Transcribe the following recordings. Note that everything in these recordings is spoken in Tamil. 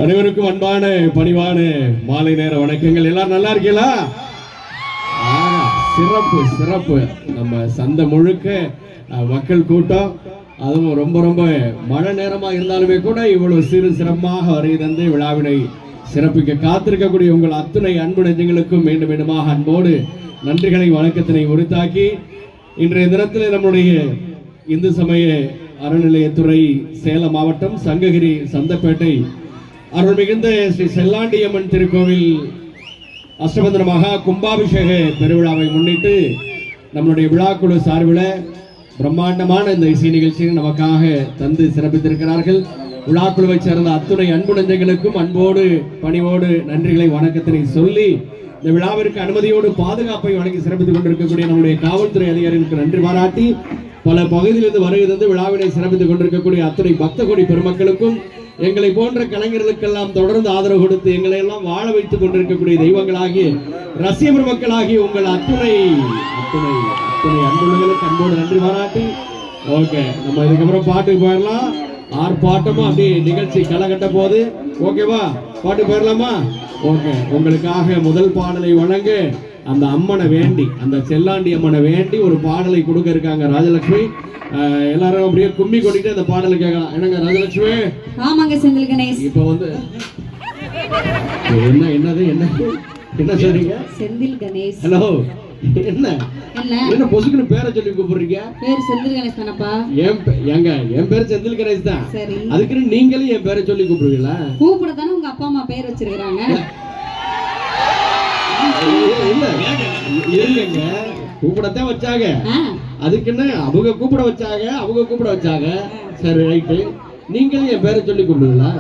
அனைவருக்கும் அன்பான பணிவான மாலை நேர வணக்கங்கள். எல்லாரும் நல்லா இருக்கீங்களா? சிறப்பு சிறப்பு. நம்ம சந்தை முழுக்க மக்கள் கூட்டம், அதுவும் ரொம்ப ரொம்ப மழை நேரமா இருந்தாலுமே கூட இவ்வளவு சிறப்பாக வருகை தந்து விழாவினை சிறப்பிக்க காத்திருக்கக்கூடிய உங்கள் அத்துணை அன்பு நெஞ்சங்களுக்கும் மீண்டும் மீண்டுமாக அன்போடு நன்றிகளை வணக்கத்தினை உரித்தாக்கி, இன்றைய தினத்தில் நம்முடைய இந்து சமய அறநிலையத்துறை சேலம் மாவட்டம் சங்ககிரி சந்தப்பேட்டை அருள் மிகுந்த ஸ்ரீ செல்லாண்டியம்மன் திருக்கோவில் அஷ்டபந்தன மகா கும்பாபிஷேக பெருவிழாவை முன்னிட்டு நம்மளுடைய விழாக்குழு சார்பில் பிரம்மாண்டமான இந்த இசை நிகழ்ச்சியை நமக்காக தந்து சிறப்பித்திருக்கிறார்கள். விழாக்குழுவை சேர்ந்த அத்துணை அன்பு நெஞ்சங்களுக்கும் அன்போடு பணிவோடு நன்றிகளை வணக்கத்தினை சொல்லி, இந்த விழாவிற்கு அனுமதியோடு பாதுகாப்பை வழங்கி சிறப்பித்துக் கொண்டிருக்கக்கூடிய நம்முடைய காவல்துறை அதிகாரிகளுக்கு நன்றி பாராட்டி, பல பகுதியிலிருந்து வருகை தந்து விழாவினை சிறப்பித்துக் கொண்டிருக்கக்கூடிய அத்துணை பக்த கோடி பெருமக்களுக்கும், எங்களை போன்ற கலைஞர்களுக்கெல்லாம் தொடர்ந்து ஆதரவு கொடுத்து எங்களை எல்லாம் வாழ வைத்துக் கொண்டிருக்கக்கூடிய தெய்வங்களாகிய ரசிக பெருமக்களாகிய உங்கள் அத்துணை அத்துணை அத்துணை அன்புகளுக்கு அன்போடு நன்றி பாராட்டி, ஓகே நம்ம இதுக்கப்புறம் பாட்டுக்கு போயிடலாம். ஆர்ப்பாட்டமும் அப்படியே நிகழ்ச்சி களை கட்ட போது, ஓகேவா? பாட்டு போயிடலாமா? ஓகே. உங்களுக்காக முதல் பாடலை வழங்க அந்த அம்மனை வேண்டி, அந்த செல்லாண்டி அம்மனை வேண்டி ஒரு பாடலை கொடுக்க இருக்காங்க ராஜலட்சுமி. எல்லாரும் அப்படியே கும்மி கொட்டிட்டு அந்த பாடலை கேட்கலாம். என்னங்க ராஜலட்சுமி? ஆமாங்க செந்தில் கணேஷ். இப்போ வந்து என்னது என்ன சொல்றீங்க? செந்தில் கணேஷ். ஹலோ, என்ன பொசுக்குன்னு பேரை சொல்லி கூப்பிடுறீங்க? பேர் செந்தில் கணேஷ் தானப்பா? என் பேர் செந்தில் கணேஷ் தான். சரி, அதுக்கு நீங்களும் என் பேரை சொல்லி கூப்பிடுவீங்களா? கூப்பிட தானே உங்க அப்பா அம்மா பேர் வச்சிருக்காங்க. இல்லங்க, கூப்பிடத்தான் வச்சாங்க. அதுக்குன்னு அவங்க கூப்பிட வச்சாங்க. சரி, ரைட்டு. நீங்களும் என் பேரை சொல்லி கூப்பிடுவீங்களா?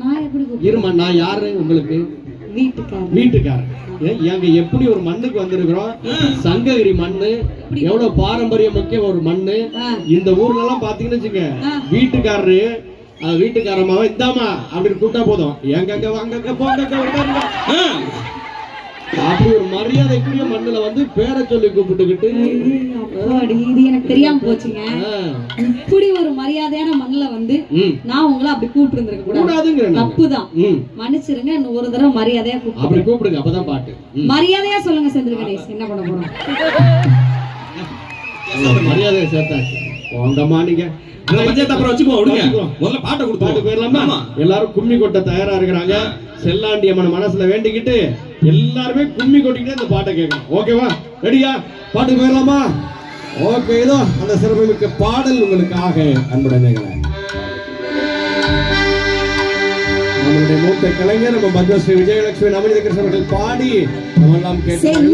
நான் எப்படி இருமா, நான் யாரு உங்களுக்கு? வீட்டுக்காரர். எங்க எப்படி ஒரு மண்ணுக்கு வந்திருக்கிறோம்? சங்ககிரி மண்ணு எவ்வளவு பாரம்பரிய முக்கிய ஒரு மண்ணு. இந்த ஊர்ல எல்லாம் பாத்தீங்கன்னு வச்சுங்க, வீட்டுக்காரரு வீட்டுக்காரமாவ இந்தாமா அப்படின்னு கூப்பிட்டா போதும், எங்க வாங்க போங்க அப்படி ஒரு மரியாதைக்குரிய மண்ணுல வந்து பேரை சொல்லி கூப்பிட்டுக்கிட்டு, இது எனக்கு தெரியாம போச்சுங்க. இப்படி ஒரு மரியாதையான மண்ணுல வந்து நான் உங்களை அப்படி கூப்பிட்டு இருந்திருக்க கூடாதுங்க. தப்புதான், மன்னிச்சிருங்க. ஒரு தடவை மரியாதையா அப்படி கூப்பிடுங்க, அப்பதான் பாட்டு. மரியாதையா சொல்லுங்க செந்தில் கணேஷ். என்ன பண்ண போறோம்? மரியாதையை சேர்த்தாச்சு. உங்கம்மா நீங்க எல்லாரும் கும்மி கொட்ட தயாரா இருக்கிறாங்க. செல்லாண்டி அம்மன் மனசுல வேண்டிக்கிட்டு எல்லாருமே கும்மி கொட்டிக்கிட்டே இந்த பாட்டை கேட்கணும். ஓகேவா? ரெடியா? பாட்டுக்கு போயிடலாமா? ஓகே. இதோ அந்த சிறப்புமிக்க பாடல் உங்களுக்காக அன்புடையவர்களே. நம்மளுடைய மூத்த கலைஞர் நம்ம பத்மஸ்ரீ விஜயலட்சுமி நவநீத கிருஷ்ணன் அவர்கள் பாடி நம்ம எல்லாம் கேட்கிறோம்.